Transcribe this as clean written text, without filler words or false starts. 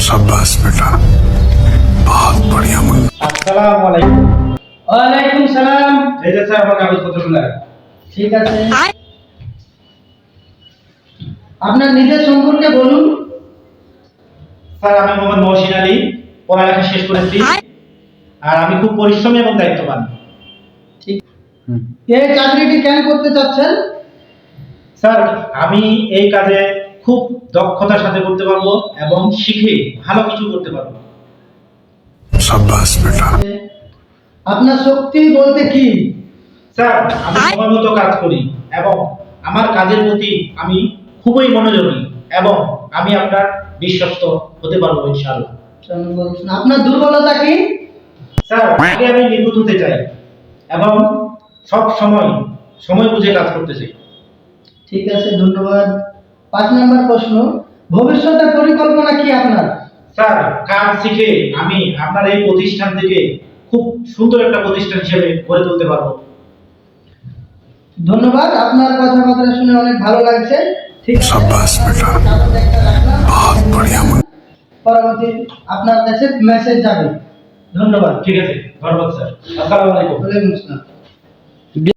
शाबाश बेटा, बहुत बढ़िया मुन्ना। আসসালামু আলাইকুম। ওয়ালাইকুম সালাম। এই যে স্যার আমার কাগজপত্রগুলো। ঠিক আছে, আপনার নিজের সম্পর্কে বলুন। স্যার আমি মোহাম্মদ মহসিন আলী, পড়ালেখা শেষ করেছি আর আমি খুব পরিশ্রমী এবং দায়িত্ববান। ঠিক, এই চাকরিটি কেন করতে চাচ্ছেন? স্যার আমি এই কাজে খুব দক্ষতার সাথে করতে পারবো এবং শিখে ভালো কিছু করতে পারবো। शाबाश बेटा। আপনার শক্তি বলতে কি? স্যার আমি সময় মতো কাজ করি এবং আমার কাজের প্রতি আমি খুবই মনোযোগী এবং আমি আপনার বিশ্বস্ত হতে পারবো ইনশাআল্লাহ। আপনার দুর্বলতা কি? স্যার আগে আমি নিখুঁত হতে চাই এবং সব সময় বুঝে কাজ করতে চাই। ঠিক আছে, ধন্যবাদ। 5 নম্বর প্রশ্ন, ভবিষ্যতের পরিকল্পনা কি আপনার? স্যার কাজ শিখে আমি আপনার এই প্রতিষ্ঠান থেকে খুব সুন্দর একটা প্রতিষ্ঠান হিসেবে গড়ে তুলতে পারবো। ধন্যবাদ, আপনার কথাবার্তা শুনে অনেক ভালো লাগছে। ঠিক আছে, शाबाश बेटा, কাগজ একটা রাখলাম। बहुत बढ़िया मुन्ना। পরবর্তী আপনার কাছে মেসেজ যাবে। ধন্যবাদ। ঠিক আছে, ধন্যবাদ স্যার। আসসালামু আলাইকুম। ওয়ালাইকুম আসসালাম।